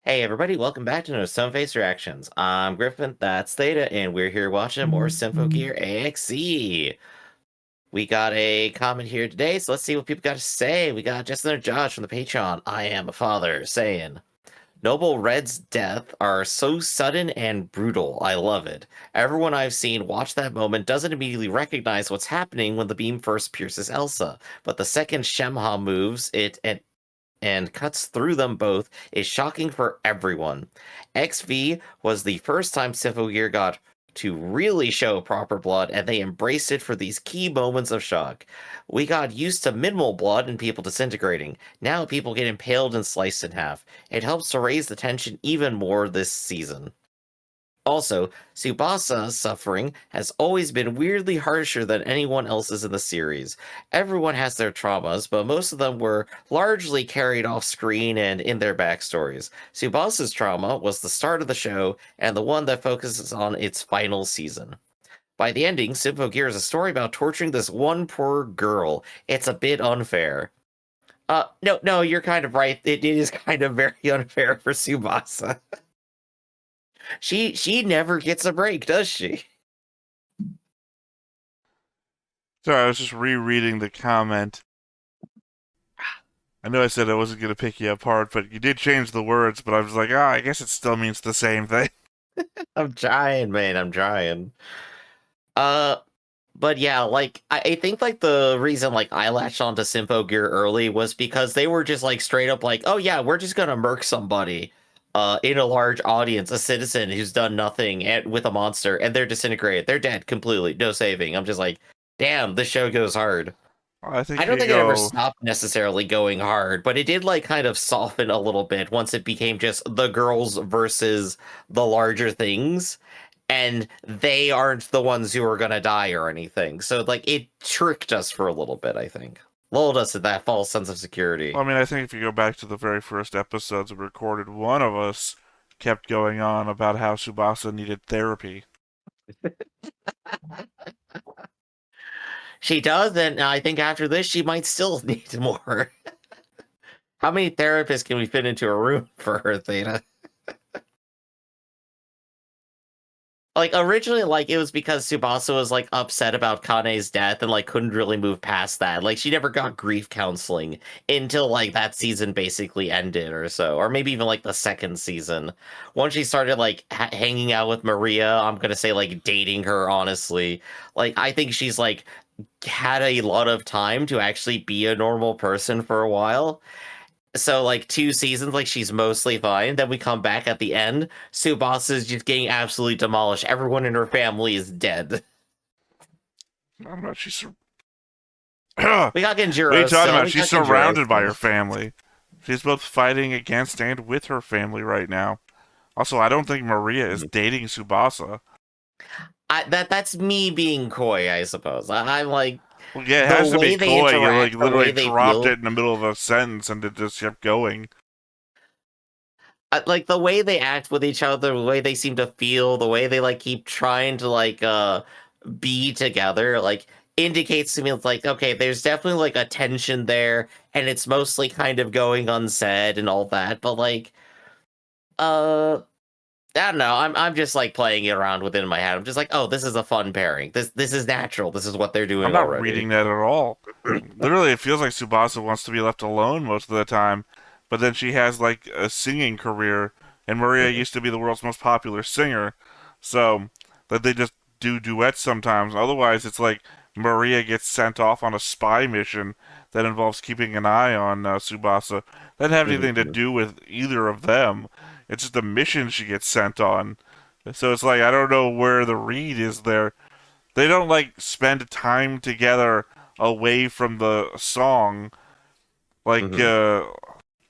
Hey everybody, welcome back to No Stoneface Reactions. I'm Griffin, that's Theta, and we're here watching more Symphogear AXE. We got a comment here today, so let's see what people got to say. We got Justin or Josh from the Patreon. I am a father saying, Noble Red's death are so sudden and brutal. I love it. Everyone I've seen watch that moment doesn't immediately recognize what's happening when the beam first pierces Elsa, but the second Shemha moves it and cuts through them both is shocking for everyone. XV was the first time Symphogear got to really show proper blood, and they embraced it for these key moments of shock. We got used to minimal blood and people disintegrating. Now people get impaled and sliced in half. It helps to raise the tension even more this season. Also, Tsubasa's suffering has always been weirdly harsher than anyone else's in the series. Everyone has their traumas, but most of them were largely carried off screen and in their backstories. Tsubasa's trauma was the start of the show and the one that focuses on its final season. By the ending, Symphogear is a story about torturing this one poor girl. It's a bit unfair. No, you're kind of right. It is kind of very unfair for Tsubasa. She never gets a break, does she? Sorry, I was just rereading the comment. I know I said I wasn't going to pick you apart, but you did change the words, but I was like, I guess it still means the same thing. I'm trying, man. I'm trying. Uh, but yeah, like I think like the reason like I latched onto Symphogear early was because they were just like straight up like, oh yeah, we're just gonna murk somebody in a large audience, a citizen who's done nothing and with a monster, and they're disintegrated. They're dead completely, no saving. I'm just like, damn, this show goes hard. I I think don't you think it ever go, stopped necessarily going hard, but it did like kind of soften a little bit once it became just the girls versus the larger things, and they aren't the ones who are gonna die or anything. So like it tricked us for a little bit, I think. Lulled us to that false sense of security. well, I mean, I think if you go back to the very first episodes we recorded, one of us kept going on about how Subasa needed therapy. She does, and I think after this she might still need more. How many therapists can we fit into a room for her, Theta? Like originally, like it was because Tsubasa was like upset about Kane's death and like couldn't really move past that. Like she never got grief counseling until like that season basically ended or so, or maybe even like the second season. Once she started like hanging out with Maria, I'm gonna say like dating her honestly. Like I think she's like had a lot of time to actually be a normal person for a while. So like 2 seasons, like she's mostly fine. Then we come back at the end. Subasa's just getting absolutely demolished. Everyone in her family is dead. I don't know, what We got are you Genjuro talking still. about? We She's got Genjuro surrounded by still. her family. She's both fighting against and with her family right now. Also, I don't think Maria is dating Subasa. That's me being coy, I suppose. I'm like Well, yeah, it the has to be way they coy. You like interact, the literally way they dropped feel, it in the middle of a sentence and it just kept going. like the way they act with each other, the way they seem to feel, the way they like keep trying to like be together, like indicates to me it's like okay, there's definitely like a tension there, and it's mostly kind of going unsaid and all that, but like uh I don't know. I'm just like playing it around within my head. I'm just like, oh, this is a fun pairing. This is natural. This is what they're I'm doing not already. reading that at all. Literally, it feels like Tsubasa wants to be left alone most of the time, but then she has like a singing career, and Maria used to be the world's most popular singer, so that they just do duets sometimes. Otherwise, it's like Maria gets sent off on a spy mission that involves keeping an eye on Tsubasa. That doesn't have anything to do with either of them. It's just a mission she gets sent on. So it's like I don't know where the read is there. They don't like spend time together away from the song like Hmm.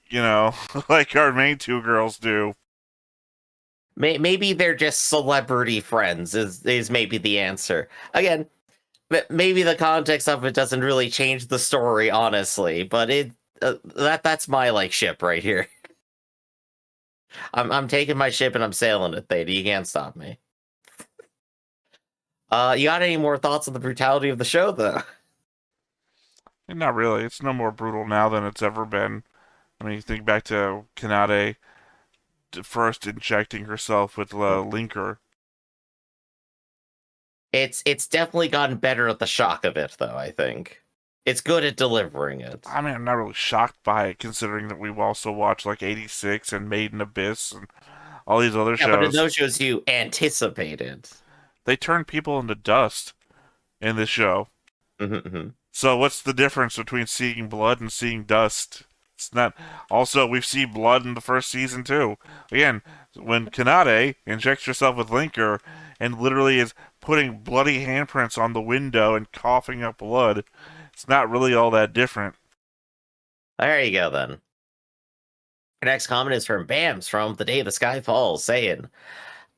you know, like our main two girls do. Maybe they're just celebrity friends. Is maybe the answer. Again, maybe the context of it doesn't really change the story, honestly. But it that's my like ship right here. I'm taking my ship and I'm sailing it, Theta. You can't stop me. You got any more thoughts on the brutality of the show, though? And not really. It's no more brutal now than it's ever been. I mean, you think back to Kanade. first injecting herself with Linker. It's definitely gotten better at the shock of it, though. I think it's good at delivering it. I mean, I'm not really shocked by it, considering that we've also watched like 86 and Made in Abyss and all these other Yeah, but in shows. those shows, you anticipated. They turn people into dust in this show. Mm-hmm. So what's the difference between seeing blood and seeing dust? It's not. Also, we've seen blood in the first season too. Again, when Kanade injects herself with Linker and literally is putting bloody handprints on the window and coughing up blood, it's not really all that different. There you go, then. Our next comment is from Bams from The Day the Sky Falls, saying,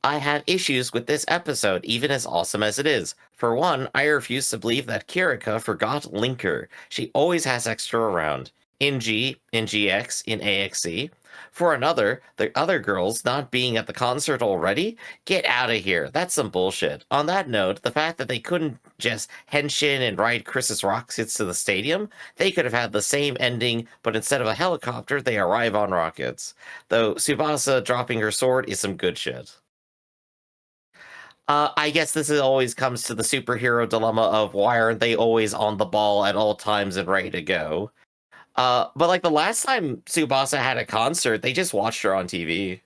I have issues with this episode, even as awesome as it is. For one, I refuse to believe that Kirika forgot Linker. She always has extra around. In G, in GX, in AXE. For another, the other girls not being at the concert already? Get out of here. That's some bullshit. On that note, the fact that they couldn't just henshin and ride Chris's rockets to the stadium, they could have had the same ending, but instead of a helicopter, they arrive on rockets. Though Tsubasa dropping her sword is some good shit. I guess always comes to the superhero dilemma of why aren't they always on the ball at all times and ready to go? But like the last time Tsubasa had a concert, they just watched her on TV.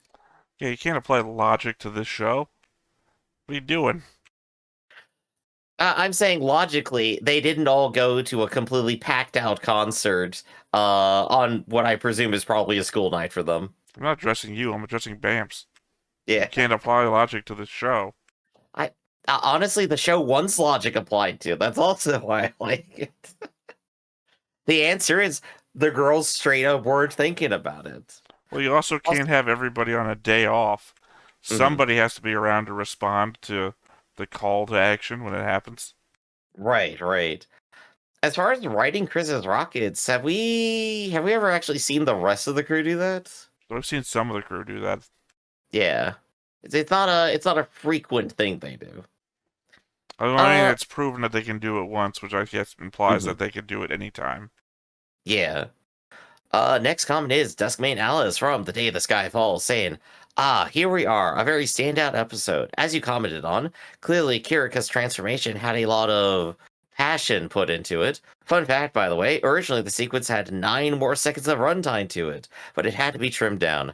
Yeah, you can't apply logic to this show. What are you doing? I'm saying logically, they didn't all go to a completely packed out concert on what I presume is probably a school night for them. I'm not addressing you. I'm addressing Bamps. You Yeah. can't apply logic to this show. I honestly, the show wants logic applied to. That's also why I like it. The answer is the girls straight up weren't thinking about it. Well, you also can't have everybody on a day off. Somebody has to be around to respond to the call to action when it happens. Right, right. As far as writing Chris's rockets, have we ever actually seen the rest of the crew do that? I've seen some of the crew do that. Yeah. It's not a frequent thing they do. I mean, it's proven that they can do it once, which I guess implies that they can do it anytime. Yeah. Next comment is Duskmane Alice from The Day the Sky Falls saying, here we are, a very standout episode. As you commented on, clearly Kirika's transformation had a lot of passion put into it. Fun fact, by the way, originally the sequence had 9 more seconds of runtime to it, but it had to be trimmed down.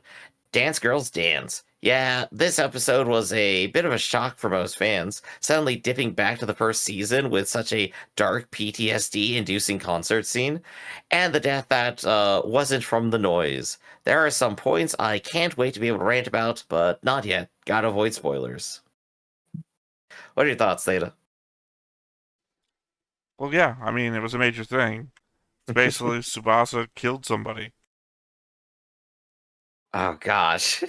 Dance Girls Dance. Yeah, this episode was a bit of a shock for most fans, suddenly dipping back to the first season with such a dark PTSD-inducing concert scene, and the death that wasn't from the noise. There are some points I can't wait to be able to rant about, but not yet. Gotta avoid spoilers. What are your thoughts, Theta? Well, yeah, I mean, it was a major thing. Basically, Tsubasa killed somebody. Oh, gosh.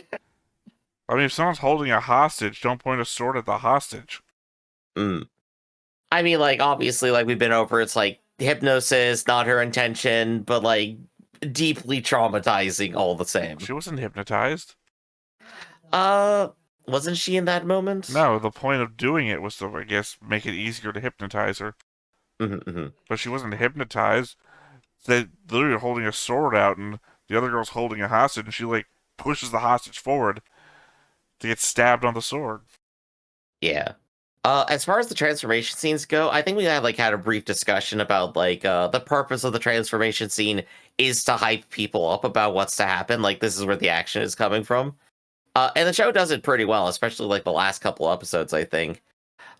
I mean, if someone's holding a hostage, don't point a sword at the hostage. I mean, like, obviously, like, we've been over, it's like, hypnosis, not her intention, but, like, deeply traumatizing all the same. She wasn't hypnotized. Wasn't she in that moment? No, the point of doing it was to, I guess, make it easier to hypnotize her. But she wasn't hypnotized. They literally are holding a sword out, and the other girl's holding a hostage, and she, like, pushes the hostage forward to get stabbed on the sword. Yeah. As far as the transformation scenes go, I think we had a brief discussion about the purpose of the transformation scene is to hype people up about what's to happen. Like this is where the action is coming from. And the show does it pretty well, especially like the last couple episodes, I think.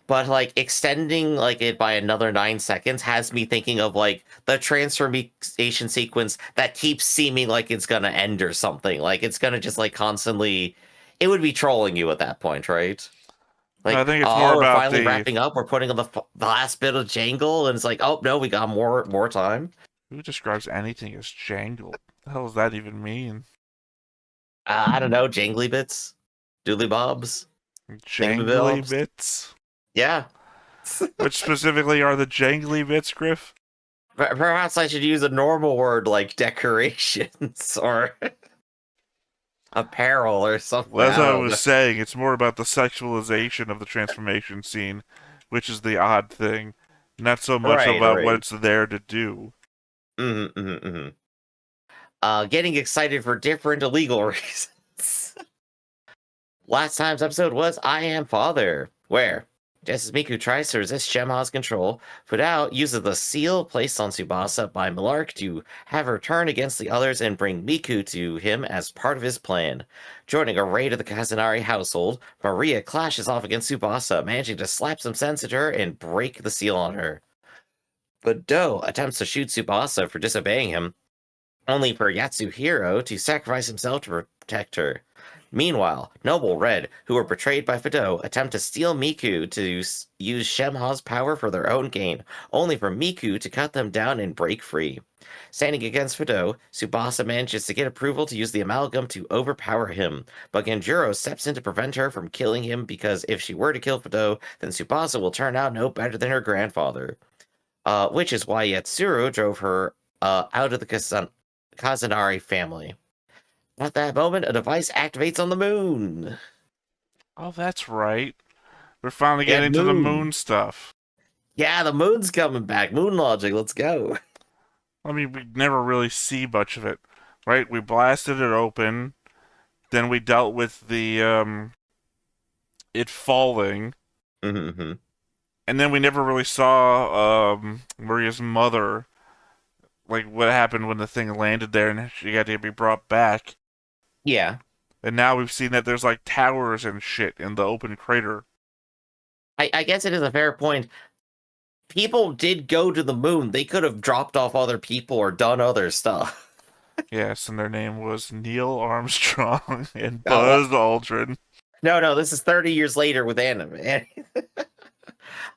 But like extending like it by another 9 seconds has me thinking of like the transformation sequence that keeps seeming like it's gonna end or something. Like it's gonna just like constantly, it would be trolling you at that point, right? Like, I think it's more we're about finally wrapping up. We're putting on the last bit of jangle, and it's like, oh no, we got more time. Who describes anything as jangle? What the hell does that even mean? I don't know, jangly bits, doodly bobs, Jangly bits? Yeah. Which specifically are the jangly bits, Griff? Perhaps I should use a normal word like decorations or apparel or something. Well, as I was saying, it's more about the sexualization of the transformation scene, which is the odd thing. Not so much about what it's there to do. Getting excited for different illegal reasons. Last time's episode was I Am Father, where, just as Miku tries to resist Shema's control, Fudao uses the seal placed on Tsubasa by Malark to have her turn against the others and bring Miku to him as part of his plan. Joining a raid of the Kazanari household, Maria clashes off against Tsubasa, managing to slap some sense at her and break the seal on her. Fudao attempts to shoot Tsubasa for disobeying him, only for Yatsuhiro to sacrifice himself to protect her. Meanwhile, Noble Red, who were betrayed by Fudao, attempt to steal Miku to use Shemha's power for their own gain, only for Miku to cut them down and break free. Standing against Fudao, Tsubasa manages to get approval to use the amalgam to overpower him, but Genjuro steps in to prevent her from killing him because if she were to kill Fudao, then Tsubasa will turn out no better than her grandfather. Which is why Yatsuro drove her out of the Kazanari family. At that moment, a device activates on the moon. Oh, that's right. We're finally Yeah, getting into the moon stuff. Yeah, the moon's coming back. Moon logic, let's go. I mean, we never really see much of it, right? We blasted it open, then we dealt with the it falling, Mm-hmm. and then we never really saw Maria's mother, like what happened when the thing landed there and she had to be brought back. Yeah. And now we've seen that there's like towers and shit in the open crater. I guess it is a fair point. People did go to the moon. They could have dropped off other people or done other stuff. Yes, and their name was Neil Armstrong and Buzz Aldrin. No, this is 30 years later with anime.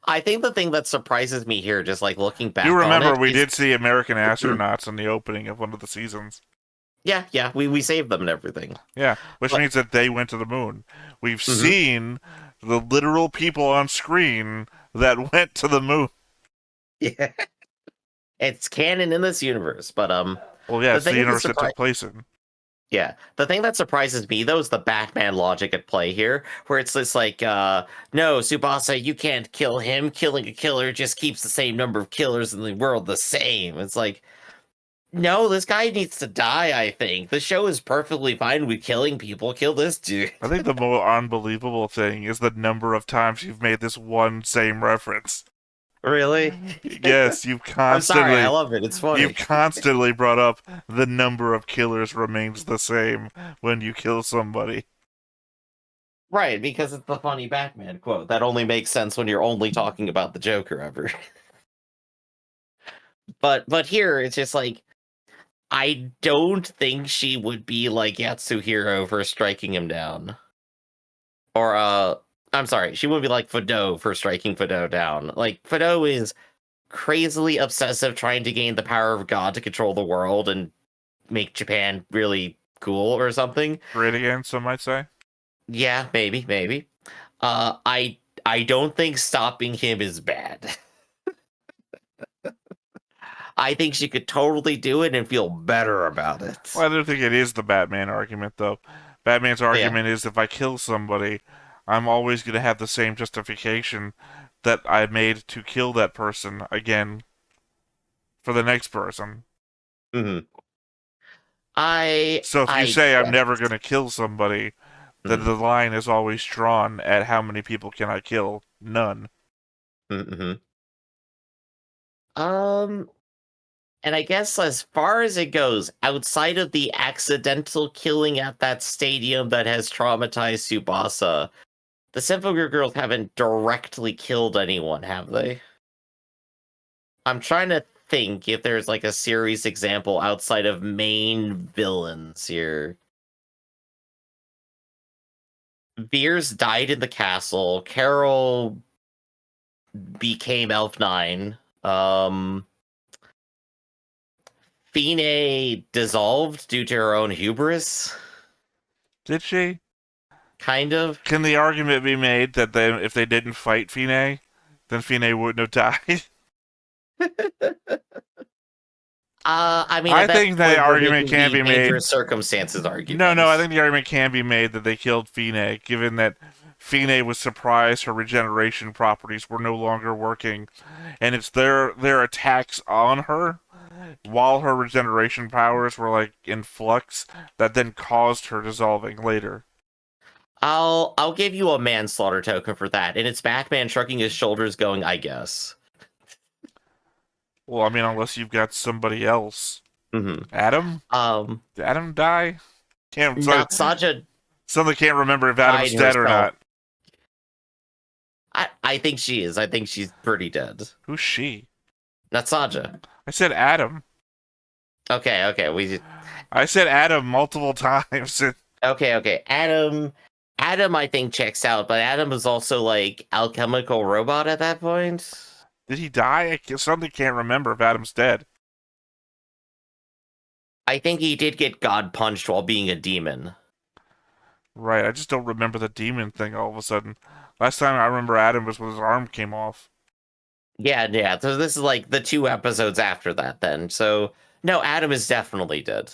I think the thing that surprises me here, just like looking back You remember on it, we did see American astronauts in the opening of one of the seasons. Yeah, we saved them and everything. Yeah, which means that they went to the moon. We've seen the literal people on screen that went to the moon. Yeah. It's canon in this universe, but well, yeah, it's the thing universe it took place in. Yeah, the thing that surprises me though is the Batman logic at play here, where it's just like, no, Tsubasa, you can't kill him. Killing a killer just keeps the same number of killers in the world the same. It's like, no, this guy needs to die. I think the show is perfectly fine with killing people. Kill this dude. I think the more unbelievable thing is the number of times you've made this one same reference. Really? Yes, you've constantly. I'm sorry, I love it. It's funny. You've constantly brought up the number of killers remains the same when you kill somebody. Right, because it's the funny Batman quote. That only makes sense when you're only talking about the Joker ever. but here it's just like, I don't think she would be like Yatsuhiro for striking him down. Or I'm sorry, she wouldn't be like Fudao for striking Fudao down. Like, Fudao is crazily obsessive trying to gain the power of God to control the world and make Japan really cool or something. Great again, some might say. Yeah, maybe. I don't think stopping him is bad. I think she could totally do it and feel better about it. Well, I don't think it is the Batman argument, though. Batman's argument is if I kill somebody, I'm always going to have the same justification that I made to kill that person again for the next person. Mm-hmm. So if you say I'm never going to kill somebody, then the line is always drawn at how many people can I kill? None. Mm-hmm. And I guess as far as it goes, outside of the accidental killing at that stadium that has traumatized Tsubasa, the Symphogear girls haven't directly killed anyone, have they? I'm trying to think if there's like a series example outside of main villains here. Veers died in the castle. Carol became Elf 9. Fine dissolved due to her own hubris. Did she? Kind of. Can the argument be made that if they didn't fight Fine, then Fine wouldn't have died? I mean, I think the argument can be made. Dangerous circumstances argument. No, I think the argument can be made that they killed Fine, given that Fine was surprised her regeneration properties were no longer working, and it's their attacks on her while her regeneration powers were like in flux that then caused her dissolving later. I'll give you a manslaughter token for that, and it's Batman shrugging his shoulders, going, "I guess." Well, I mean, unless you've got somebody else. Hmm. Adam? Um, Did Adam die? Can't. now Saja Suddenly can't remember if Adam's died dead or herself. not. I think she is. I think she's pretty dead. Who's she? Not Saja. I said Adam. Okay. I said Adam multiple times. Okay. Adam, I think checks out, but Adam is also like alchemical robot at that point. Did he die? Suddenly can't remember if Adam's dead. I think he did get God punched while being a demon. Right, I just don't remember the demon thing all of a sudden. Last time I remember Adam was when his arm came off. Yeah. So this is like the 2 episodes after that then. So no, Adam is definitely dead.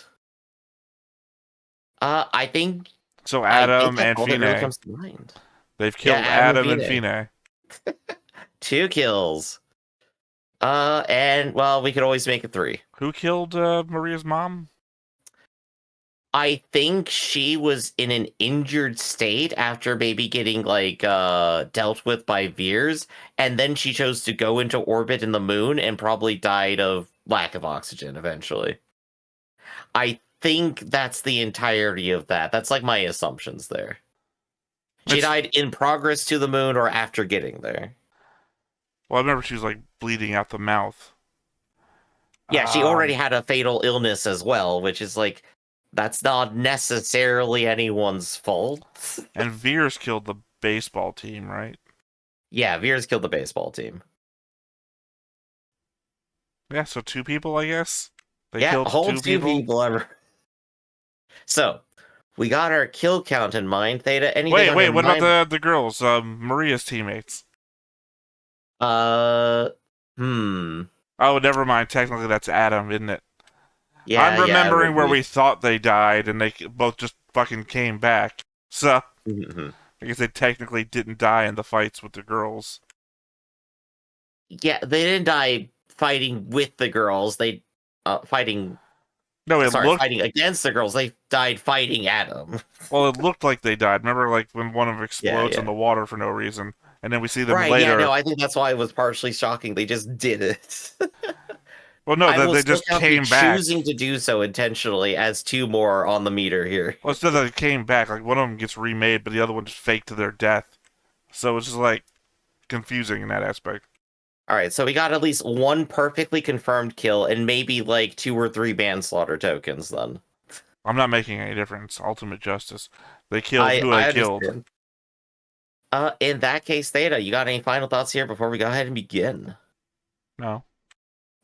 I think So Adam that's and all that really Fine. comes to mind. They've killed Adam Adam and and Fine. 2 kills. And well, we could always make it 3. Who killed Maria's mom? I think she was in an injured state after maybe getting like dealt with by Veers, and then she chose to go into orbit in the moon and probably died of lack of oxygen eventually. I think that's the entirety of that. That's like my assumptions there. She died in progress to the moon or after getting there. Well, I remember she was like bleeding out the mouth. Yeah, she already had a fatal illness as well, which is like, that's not necessarily anyone's fault. And Veers killed the baseball team, right? Yeah, Veers killed the baseball team. Yeah, so 2 people, I guess. They Yeah, killed whole 2 2 people ever. So, we got our kill count in mind. Theta, anything? Wait, what about the girls? Maria's teammates. Oh, never mind. Technically, that's Adam, isn't it? Yeah, I'm remembering where we thought they died, and they both just fucking came back. So, Mm-hmm. I guess they technically didn't die in the fights with the girls. Yeah, they didn't die fighting with the girls. They fighting. No, fighting against the girls. They died fighting Adam. Well, it looked like they died. Remember, like when one of them explodes in the water for no reason, and then we see them later. Yeah, no, I think that's why it was partially shocking. They just did it. Well, no, they just came back. Choosing to do so intentionally as 2 more on the meter here. Well, instead they came back. Like one of them gets remade, but the other one just faked to their death. So it's just like confusing in that aspect. All right, so we got at least 1 perfectly confirmed kill and maybe like 2 or 3 manslaughter tokens then. I'm not making any difference. Ultimate justice. They killed who they killed. In that case, Theta, you got any final thoughts here before we go ahead and begin? No.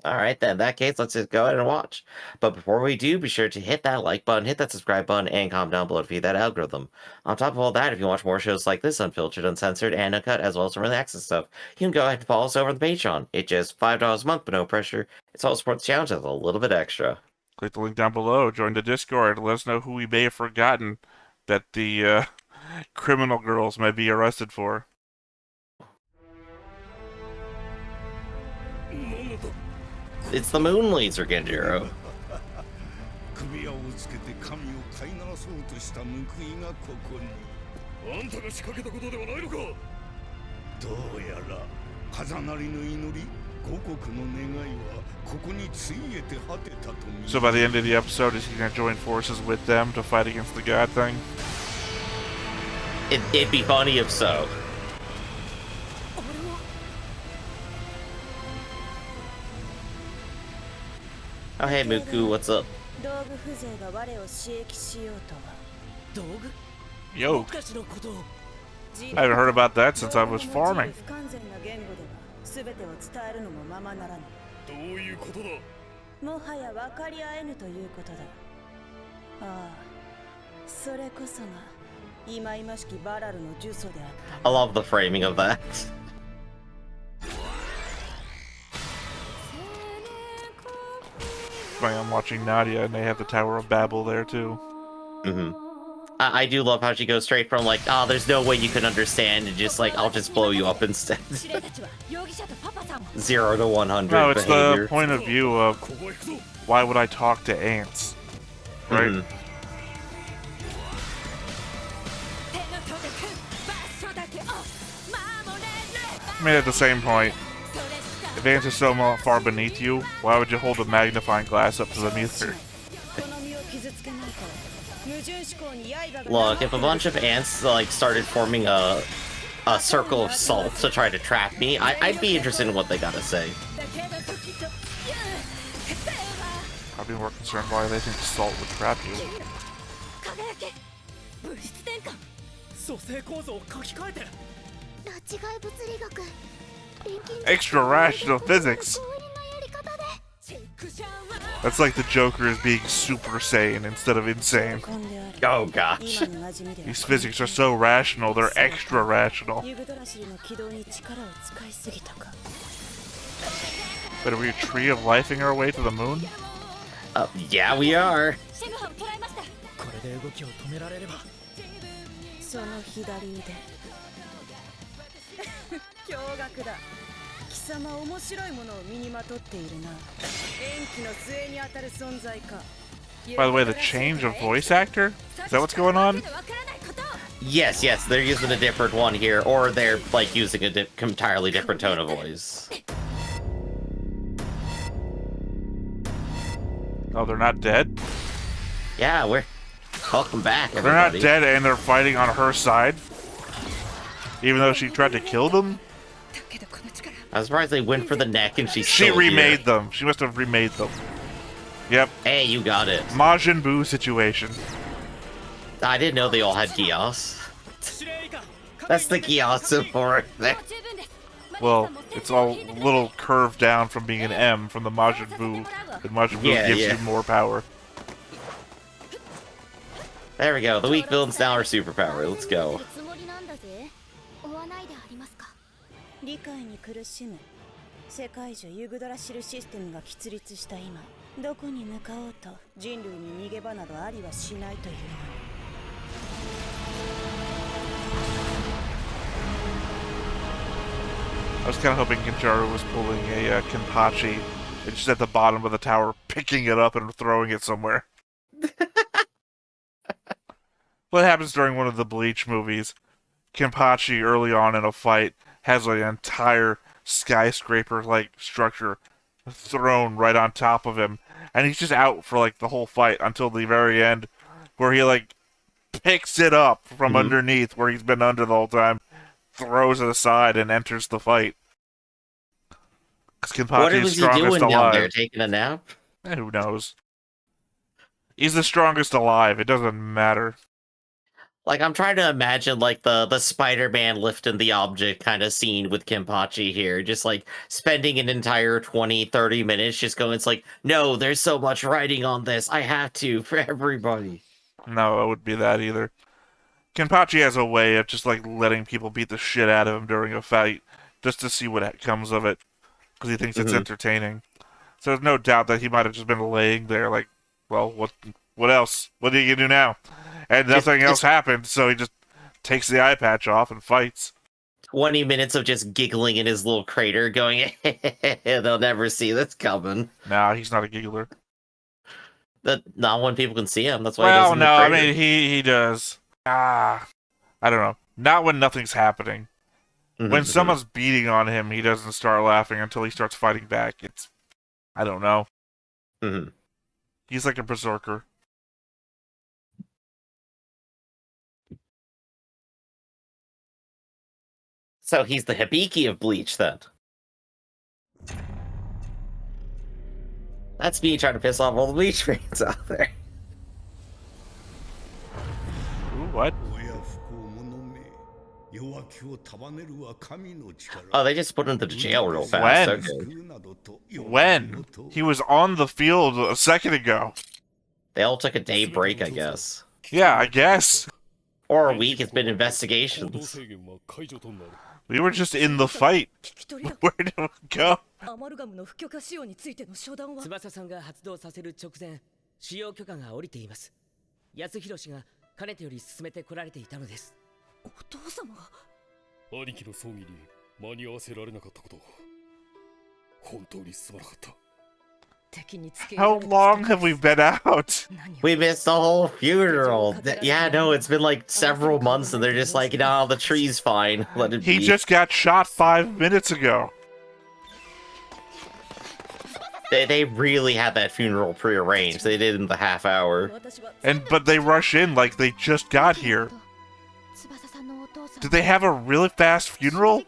All right, then. In that case, let's just go ahead and watch. But before we do, be sure to hit that like button, hit that subscribe button, and comment down below to feed that algorithm. On top of all that, if you watch more shows like this, unfiltered, uncensored, and uncut, as well as some early access stuff, you can go ahead and follow us over on the Patreon. It's just $5 a month, but no pressure. It's all supports the channel just a little bit extra. Click the link down below. Join the Discord. Let us know who we may have forgotten that the criminal girls may be arrested for. It's the Moon Laser, Genjiro. 首輪をつけて神を飼いならそうとした報いがここに。あんたが仕掛けたことではないのか。どうやら風鳴りの祈り、五国の願いはここについえて果てたと見。 So by the end of the episode, is he going to join forces with them to fight against the god thing? It'd be funny if so. Oh, hey, Muku, what's up? Yo. I haven't heard about that since I was farming. どういうことだ。もはや分かり合えぬということだ。ああ、それこそが忌々しきバラルの呪詛であった。 I love the framing of that. I'm watching Nadia, and they have the Tower of Babel there too. Mm-hmm. I do love how she goes straight from like, oh, there's no way you can understand, and just like, I'll just blow you up instead. 0 to 100. No, it's behavior. the point of view of why would I talk to ants, right? Mm-hmm. I mean, at the same point, if ants are so far beneath you, why would you hold a magnifying glass up to them either? Look, if a bunch of ants like started forming a circle of salt to try to trap me, I'd be interested in what they gotta say. I'd be more concerned why they think salt would trap you. Extra rational physics. That's like the Joker is being super sane instead of insane. Oh gosh. These physics are so rational, they're extra rational. But are we a tree of lifing our way to the moon? Yeah, we are. その左腕驚愕だ貴様面白いものを身にまとっているな延期の末に当たる存在か By the way, the change of voice actor? Is that what's going on? Yes, they're using a different one here, or they're like using a entirely different tone of voice. Oh, they're not dead? Yeah, welcome back, They're not everybody. dead and they're fighting on her side? Even though she tried to kill them? I'm surprised they went for the neck and she's She still remade here. them. She must have remade them. Yep. Hey, you got it. Majin Buu situation. I didn't know they all had Gios. That's the Gios symbol right there. Well, it's all a little curved down from being an M from the Majin Buu. And Majin Buu gives you more power. There we go. The weak villains now are superpower. Let's go. 理解に苦しむ世界中ユグドラシルシステムが喫立した今どこに向かおうと人類に逃げ場などありはしないというの I was kind of hoping Kinjaru was pulling a Kenpachi and just at the bottom of the tower, picking it up and throwing it somewhere. What happens during one of the Bleach movies? Kenpachi, early on in a fight, has like an entire skyscraper-like structure thrown right on top of him, and he's just out for like the whole fight until the very end, where he like picks it up from underneath where he's been under the whole time, throws it aside, and enters the fight. Because Kenpachi is Was he strongest doing down there? alive. Taking a nap? Who knows? He's the strongest alive. It doesn't matter. Like, I'm trying to imagine, like, the Spider-Man lifting the object kind of scene with Kenpachi here. Just, like, spending an entire 20, 30 minutes just going, it's like, no, there's so much writing on this. I have to, for everybody. No, it wouldn't be that either. Kenpachi has a way of just, like, letting people beat the shit out of him during a fight, just to see what comes of it, because he thinks it's entertaining. So there's no doubt that he might have just been laying there, like, well, what else? What are you gonna do now? And nothing else happened, so he just takes the eye patch off and fights. 20 minutes of just giggling in his little crater, going, they'll never see this coming. Nah, he's not a giggler. Not when people can see him. That's why he Well, doesn't. no, I mean, he does. I don't know. Not when nothing's happening. When someone's beating on him, he doesn't start laughing until he starts fighting back. I don't know. He's like a berserker. So he's the Hibiki of Bleach, then. That's me trying to piss off all the Bleach fans out there. Ooh, what? Oh, they just put him into jail real fast. When? Okay. When? He was on the field a second ago. They all took a day break, I guess. Yeah, I guess. Or a week. It's been investigations. We were just in the fight. Where did we go? アマルガムの不許可使用についての初段は翼さんが発動させる直前使用許可が下りています。安弘氏がかねてより進めてこられていたのです。お父様が兄貴の葬儀に間に合わせられなかったこと本当にすまなかった。How long have we been out? We missed the whole funeral. Yeah, no, it's been like several months, and they're just like, no, the tree's fine. Let it be. He just got shot 5 minutes ago. They really had that funeral prearranged. They did in the half hour. But they rush in like they just got here. Did they have a really fast funeral?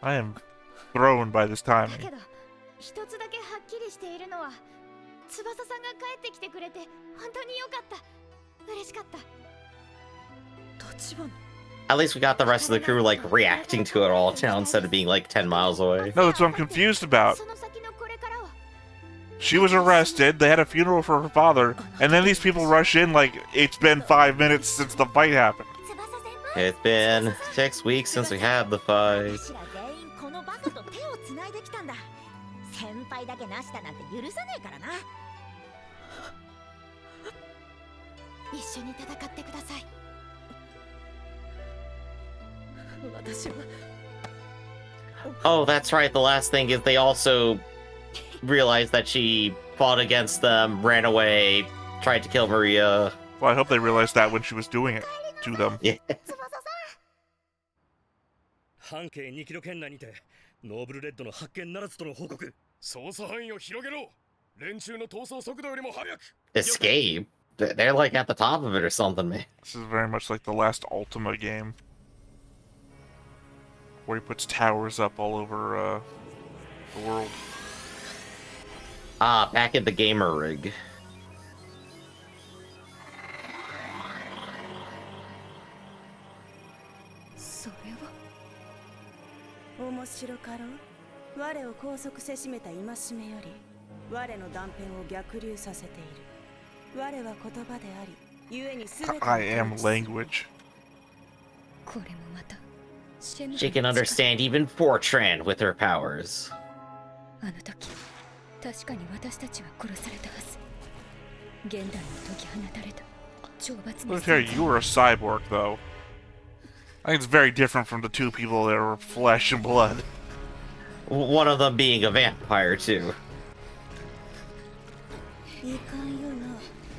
I am thrown by this timing. 一つだけはっきりしているのは翼さんが帰ってきてくれて本当に良かった嬉しかった At least we got the rest of the crew like reacting to it all now instead of being like 10 miles away. No, that's what I'm confused about. She was arrested, they had a funeral for her father, and then these people rush in like it's been 5 minutes since the fight happened. It's been 6 weeks since we had the fight. このバカと手をつないできたんだ先輩だけなしだなんて許さねえからな一緒に戦ってください Oh, that's right. The last thing is they also realized that she fought against them, ran away, tried to kill Maria. Well, I hope they realized that when she was doing it to them. Yeah. 半径2キロ圏内にてノーブルレッドの発見ならずとの報告捜査範囲を広げろ連中の逃走速度よりも速く Escape? They're like at the top of it or something, man. This is very much like the last Ultima game, where he puts towers up all over the world. Ah, back in the gamer rig. 面白かろう我を拘束せしめた戒めより我の断片を逆流させている我は言葉であり故に全てを I am language. これもまた She can understand even Fortran with her powers. あの時確かに私たちは殺されたはず現代に解き放たれた懲罰の Look here, you were a cyborg, though. I think it's very different from the two people that were flesh and blood. One of them being a vampire, too. いかんよな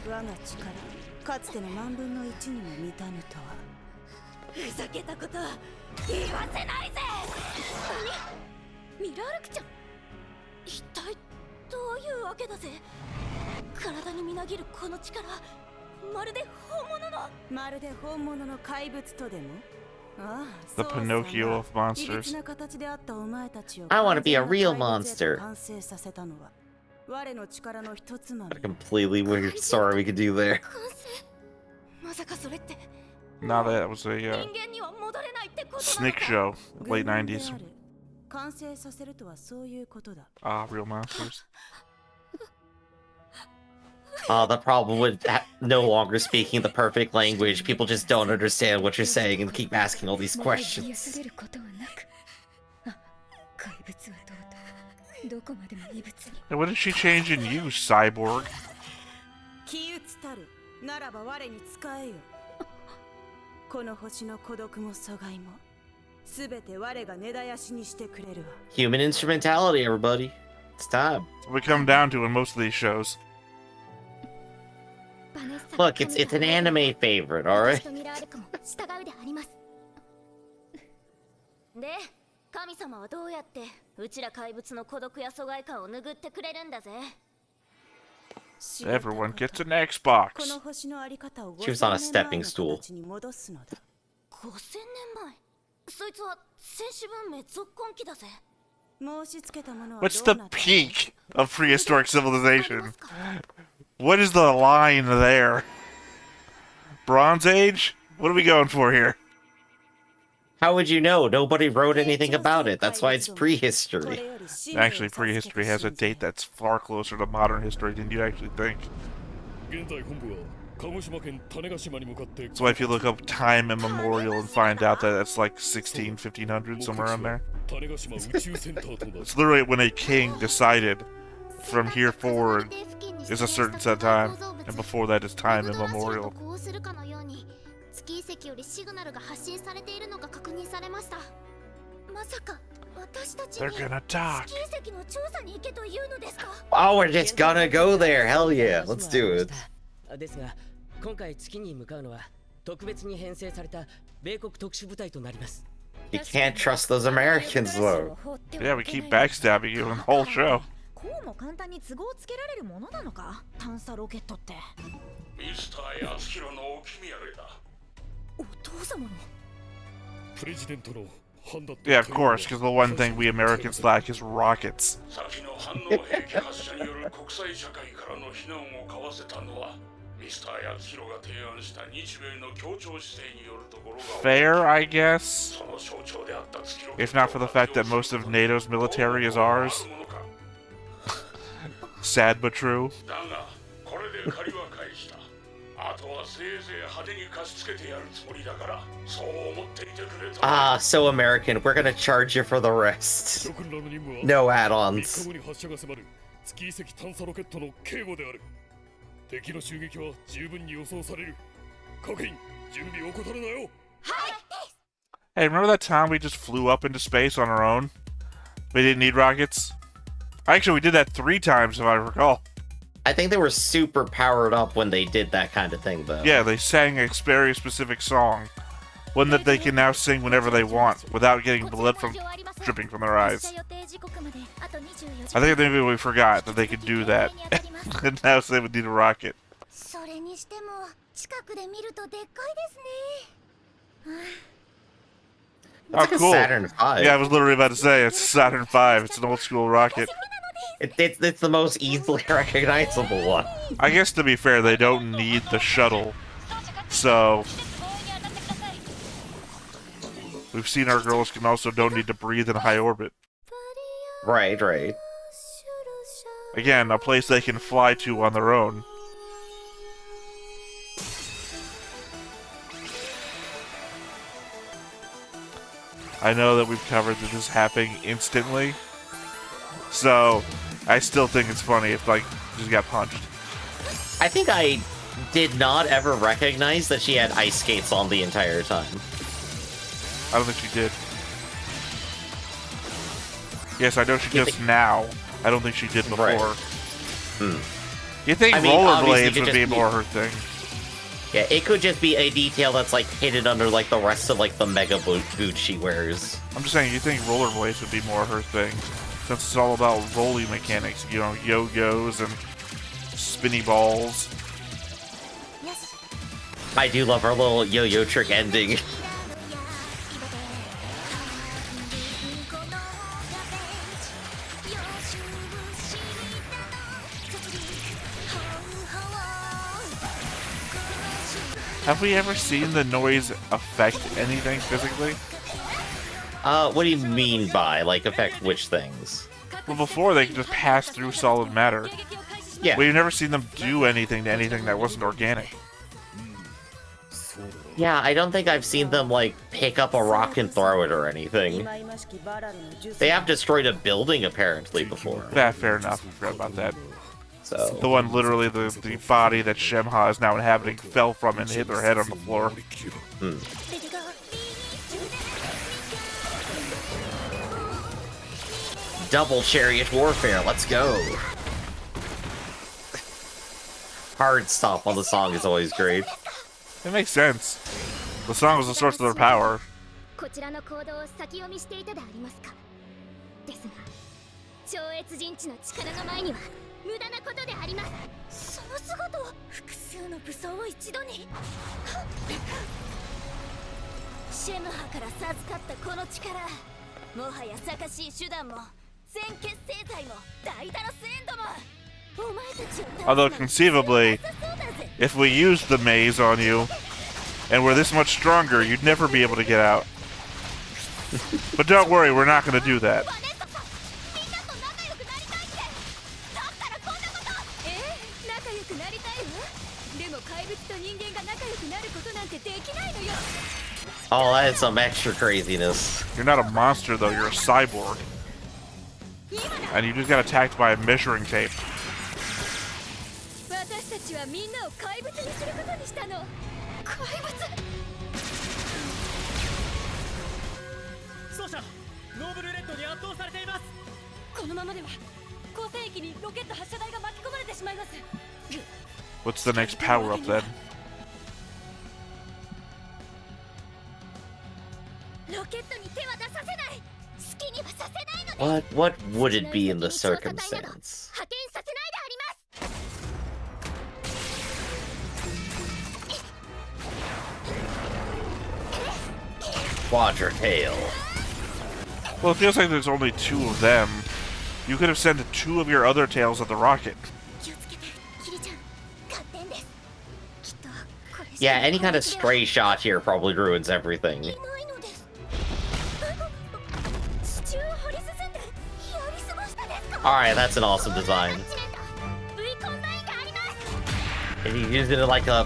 我が力かつての万分の一にも満たぬとはふざけたことは言わせないぜ何ミラールクちゃん一体どういうわけだぜ体にみなぎるこの力まるで本物のまるで本物の怪物とでも The Pinocchio of monsters. I want to be a real monster. 完成させたのは我の力の一つまみ A completely weird story we could do there. まさかそれって Now that was a 人間には戻れないってこと sneak show, late 90s. 完成させるとはそういうことだ Ah, real monsters. The problem with no longer speaking the perfect language, people just don't understand what you're saying and keep asking all these 癒 questions. されることはなくあ怪物はどうとどこまでも異物に And what did she change in you, cyborg? 気打つたるならば我に使えよこの星の孤独も阻害もすべて我が根絶やしにしてくれるわ Human instrumentality, everybody. It's time. That's what we come down to in most of these shows. Look, it's an anime favorite, alright? 私とミラールクも従うでありますで神様はどうやってうちら怪物の孤独や疎外感を拭ってくれるんだぜ Everyone gets an Xbox. この星のあり方を She was on a stepping stool. 5000年前の形に戻すのだ5000年前そいつは戦士文明続根期だぜ申し付けたものは What's ど the うなった peak of prehistoric civilization? What is the line there? Bronze Age? What are we going for here? How would you know? Nobody wrote anything about it. That's why it's prehistory. Actually, prehistory has a date that's far closer to modern history than you actually think. 現在本部は鹿児島県種子島に向かって That's why if you look up time immemorial and find out that it's like 16, 1500, somewhere around there. 種子島宇宙センターとな It's literally when a king decided from here forward is a certain set time, and before that is time immemorial. こうするかのように月遺跡よりシグナルが発信されているのが確認されましたまさか They're gonna talk. Oh, we're just gonna go there. Hell yeah, let's do it. ですが、今回月に向かうのは特別に編成された米国特殊部隊となります。 You can't trust those Americans though. Yeah, we keep backstabbing you in the whole show. こうも簡単に都合つけられるものなのか、探査ロケットって。ミスターヤスヒロのお気味あれだ。お父様の。プレジデントの判断。 Yeah, of course, because the one thing we Americans lack is rockets. 先の反応兵器発射による国際社会からの非難をかわせたのはミスターヤスヒロが提案した日米の協調姿勢によるところが Fair, I guess. その象徴であった月ロケッ If ト not for the fact that most of NATO's military is ours. Sad but true. だがこれで借りは返した。あとはせいぜい派手に貸し付けてやるつもりだからそう思っていてくれた。 Ah, so American. We're gonna charge you for the rest. 諸君らの任務は No 3 add-ons. 日後に発射が迫る月遺跡探査ロケットの警護である。敵の襲撃は十分に予想される。各員準備を怠るなよ。 Hey, remember that time we just flew up into space on our own? We didn't need rockets? Actually, we did that 3 times, if I recall. I think they were super powered up when they did that kind of thing, though. Yeah, they sang a very specific song. One that they can now sing whenever they want, without getting blood from dripping from their eyes. I think maybe we forgot that they could do that. And now say we need a rocket. それにしても近くで見るとでっかいですね。 It's like Oh, a cool. Saturn V. Yeah, I was literally about to say, it's a Saturn V. It's an old school rocket. It's the most easily recognizable one. I guess to be fair, they don't need the shuttle. So we've seen our girls can also don't need to breathe in high orbit. Right, right. Again, a place they can fly to on their own. I know that we've covered that this is happening instantly, so I still think it's funny if, like, just got punched. I think I did not ever recognize that she had ice skates on the entire time. I don't think she did. Yes, I know she You does think- now. I don't think she did before. Right. Hmm. You think I mean, obviously, it rollerblades could would be just be- more her thing? Yeah, it could just be a detail that's like hidden under like the rest of like the mega boots she wears. I'm just saying, you think rollerblades would be more her thing, since it's all about rolly mechanics, you know, yo-yos and spinny balls. I do love her little yo-yo trick ending. Have we ever seen the noise affect anything physically? What do you mean by like affect which things? Well, before they could just pass through solid matter. Yeah. We've never seen them do anything to anything that wasn't organic. Yeah, I don't think I've seen them like pick up a rock and throw it or anything. They have destroyed a building apparently before. Yeah, fair enough. I forgot about that. So The one literally the body that Shemha is now inhabiting fell from and hit their head on the floor. double chariot warfare, let's go. Hard stop on the song is always great. It makes sense. The song was the source of their power. こちらの行動を先読みしていたでありますか。ですが、超越人知の力の前には無駄なことであります。その姿は複数の武装を一度に。シェムハから授かったこの力、もはやさかしい手段も全結成罪もダイダロスエンドも。お前たちを倒す Although conceivably, if we used the maze on you, and we're this much stronger, you'd never be able to get out. But don't worry, we're not going to do that. みんなと仲良くなりたいってだったらこんなこと仲良くなりたいわでも怪物と人間が仲良くなることなんてできないのよ Oh, that is some extra craziness. You're not a monster, though, you're a cyborg. And you just got attacked by a measuring tape. 私たちはみんなを怪物にすることにしたの怪物奏者ノーブルレッドに圧倒されています。このままでは光線域にロケット発射台が巻き込まれてしまいます。 What's the next power up then? ロケットに手は出させない。好きにはさせないので。 What would it be in the circumstance? 派遣させないであります。 Quadra tail. Well, it feels like there's only 2 of them. You could have sent 2 of your other tails at the rocket. 気をつけて、キリちゃん。勝手んです。きっとこれしか Yeah, any kind of stray shot here probably ruins everything. いないのです。地中を掘り進んでやり過ごしたですか。 Alright, that's an awesome design. V コンバインがあります。 And he used it like a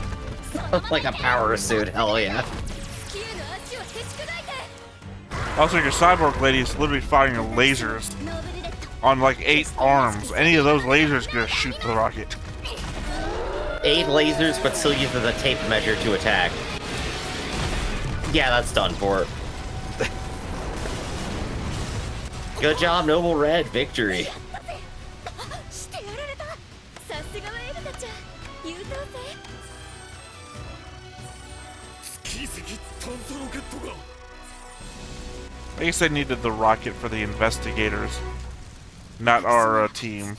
like a power suit, hell yeah. 月への足をへし砕いて。 Also, your cyborg lady is literally firing lasers ノーブルレッド。 on like 8 arms. Any of those lasers gonna shoot the rocket. 8 lasers, but still uses a tape measure to attack. Yeah, that's done for. Good job, Noble Red. Victory. してやられた。さすがはエルタちゃん。優等生。月石探査ロケットが I guess they needed the rocket for the investigators, not our team.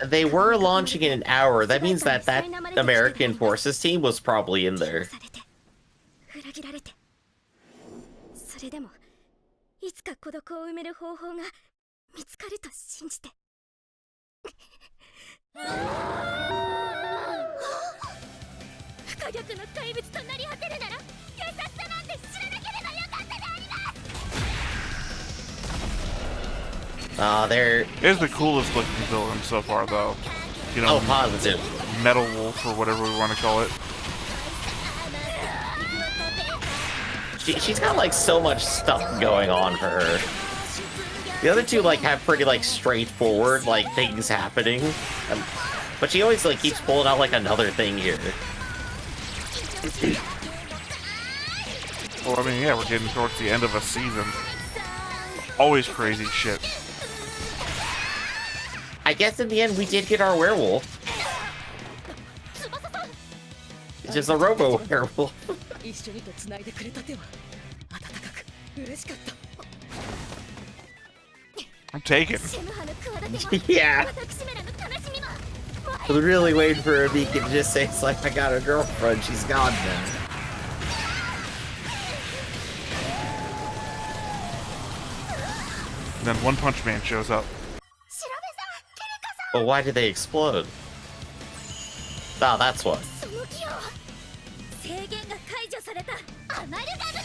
They were launching in an hour. That means that American Forces team was probably in there. 裏切られて。それでもいつか孤独を埋める方法が見つかると信じて。不可逆の怪物となり果てるなら優しさなんて知らなければよかったであります。 There. Is the coolest looking villain so far, though. You know, Oh, positive. Metal Wolf or whatever we want to call it. She's got like so much stuff going on for her. The other two like have pretty like straightforward like things happening, but she always like keeps pulling out like another thing here. Well, I mean, yeah, we're getting towards the end of a season. Always crazy shit. I guess in the end we did get our werewolf. It's just a robo werewolf. 一緒にと繋いでくれた手は温かく嬉しかった。 I'm taken. シェムハの企ても Yeah. 私めらの悲しみも。 I was really waiting for a beacon to just say it's like I got a girlfriend, she's gone now. And then One Punch Man shows up. 調べさん、キリカさん。 But why did they explode? Oh, that's what. その木を制限が解除されたアマルガムで。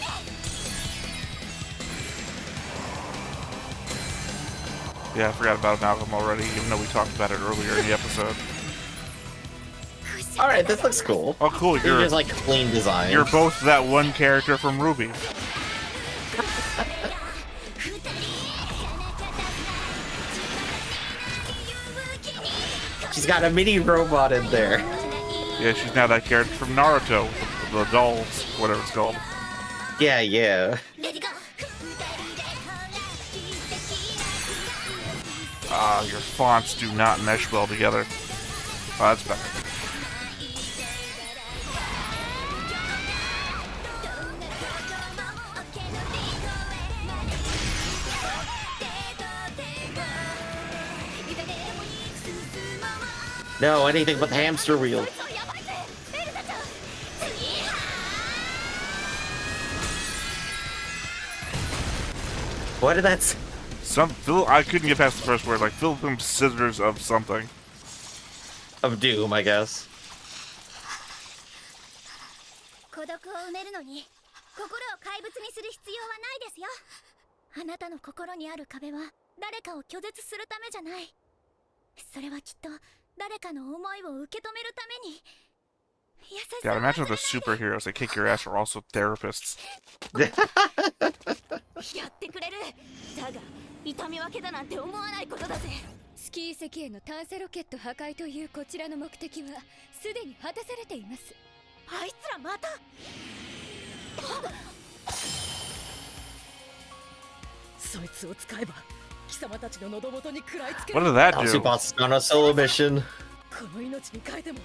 Yeah, I forgot about Malcolm already, even though we talked about it earlier in the episode. Alright, this looks cool. Oh, cool. You're just like clean design. You're both that one character from Ruby. She's got a mini robot in there. Yeah, she's now that character from Naruto, the dolls, whatever it's called. Yeah, yeah. Ah, your fonts do not mesh well together. Oh, that's better. No, anything but the hamster wheel. What did that say? I couldn't get past the first word, like Philip Scissors of something. Of Doom, I guess. 孤独を埋めるのに心を怪物にする必要はないですよ。あなたの心にある壁は誰かを拒絶するためじゃない。それはきっと誰かの思いを受け止めるために。優しさ God, imagine if the superheroes that kick your ass are also therapists. やってくれる。だが痛み分けだなんて思わないことだぜ。月遺跡への探査ロケット破壊というこちらの目的はすでに果たされています。あいつらまた。そいつを使えば貴様たちの喉元に食らいつけ What る did that Now do? Tsubasa on a solo mission. この命に変えても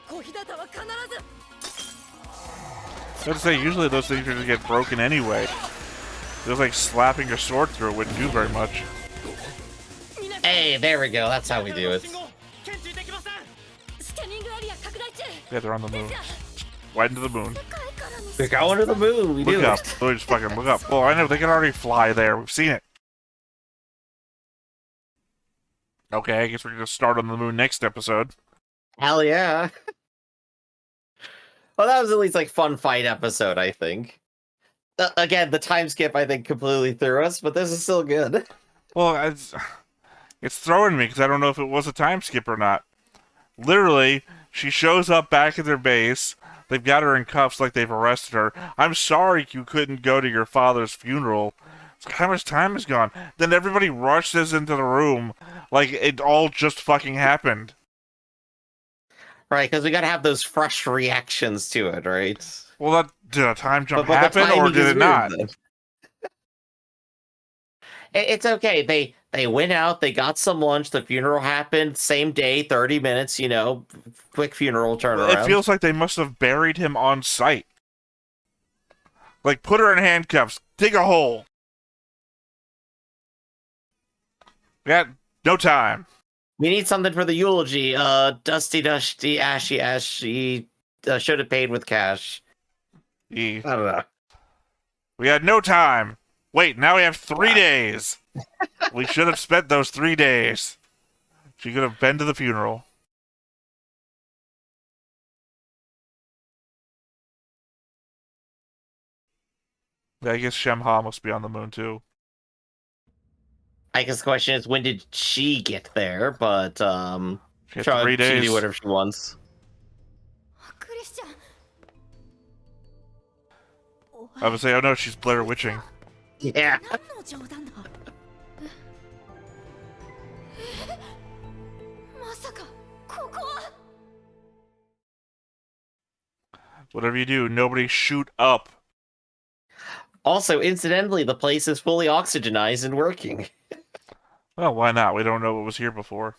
小日向は必ず I was gonna say, usually those things are gonna get broken anyway. Feels like slapping your sword through it wouldn't do very much. Hey, there we go. That's how we do it. スキャニングエリア拡大中 Yeah, they're on the moon. Right into the moon. 世界からの We're going to the moon. We do Look up. it. Let me just fucking look up. Oh, I know, they can already fly there. We've seen it. Okay, I guess we're gonna start on the moon next episode. Hell yeah. Well, that was at least like fun fight episode, I think. Again, the time skip I think completely threw us, but this is still good. Well, it's throwing me because I don't know if it was a time skip or not. Literally, she shows up back at their base. They've got her in cuffs like they've arrested her. I'm sorry you couldn't go to your father's funeral. How much time has gone? Then everybody rushes into the room like it all just fucking happened. Right, because we gotta have those fresh reactions to it, right? Well, did a time jump the happen or timing did is it not? weird, then. It's okay. They went out, they got some lunch, the funeral happened, same day, 30 minutes, you know, quick funeral turnaround. It feels like they must have buried him on site. Like, put her in handcuffs, dig a hole. We got no time. We need something for the eulogy. Dusty, ashy, should have paid with cash. I don't know. We had no time. Wait, now we have 3 days. We should have spent those 3 days. She could have been to the funeral. Yeah, I guess Shemha must be on the moon too. I guess the question is, when did she get there? But She had she 3 can days. do whatever she wants. クリスチャン I would say, oh no, she's Blair Witching. Yeah. 何の冗談だ。まさかここは Whatever you do, nobody shoot up. Also, incidentally, the place is fully oxygenized and working. Well, why not? We don't know what was here before.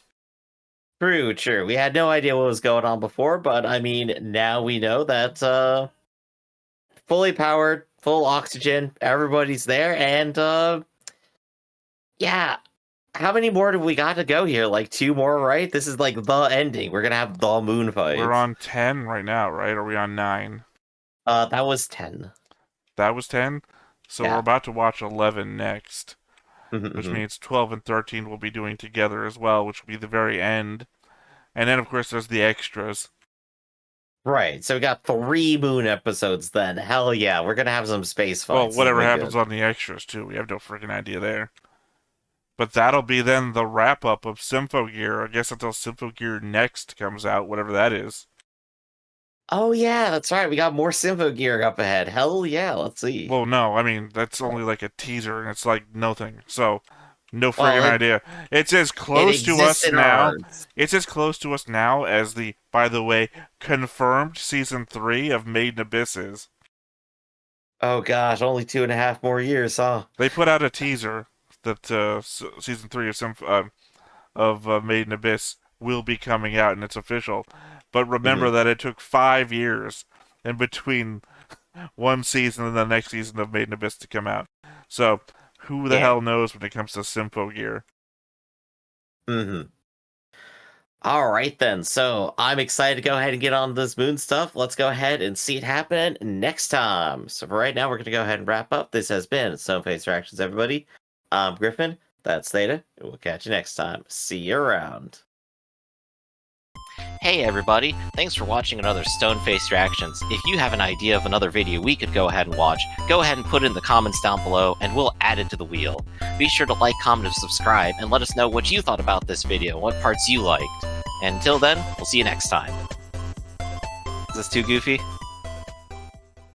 True. We had no idea what was going on before, but I mean, now we know that fully powered, full oxygen, everybody's there, and yeah. How many more do we got to go here? Like 2 more, right? This is like the ending. We're gonna have the moon fight. We're on 10 right now, right? Or are we on 9? That was 10. That was 10? So Yeah. we're about to watch 11 next. Mhm, Which mhm. means 12 and 13 we'll be doing together as well, which will be the very end. And then, of course, there's the extras. Right, so we got 3 moon episodes then. Hell yeah, we're gonna have some space fights. Well, whatever That'll be happens good. on the extras, too. We have no freaking idea there. But that'll be then the wrap-up of Symphogear, I guess, until Symphogear Next comes out, whatever that is. Oh yeah, that's right. We got more Symphogear up ahead. Hell yeah, let's see. Well, no, I mean, that's only like a teaser, and it's like nothing. So, no friggin' Well, idea. It's as close to us exists in our now. hearts. It's as close to us now as the, by the way, confirmed season 3 of Made in Abyss is. Oh gosh, only 2.5 more years, huh? They put out a teaser that season 3 of Made in Abyss will be coming out, and it's official. But remember that it took 5 years in between one season and the next season of Made in Abyss to come out. So, who the hell knows when it comes to Symphogear? All right then. So I'm excited to go ahead and get on this moon stuff. Let's go ahead and see it happen next time. So for right now, we're gonna go ahead and wrap up. This has been Stoneface Reactions, everybody. I'm Griffin. That's Theta. And we'll catch you next time. See you around. Hey everybody, thanks for watching another Stoneface Reactions. If you have an idea of another video we could go ahead and watch, go ahead and put it in the comments down below and we'll add it to the wheel. Be sure to like, comment, and subscribe and let us know what you thought about this video and what parts you liked. And until then, we'll see you next time. Is this too goofy?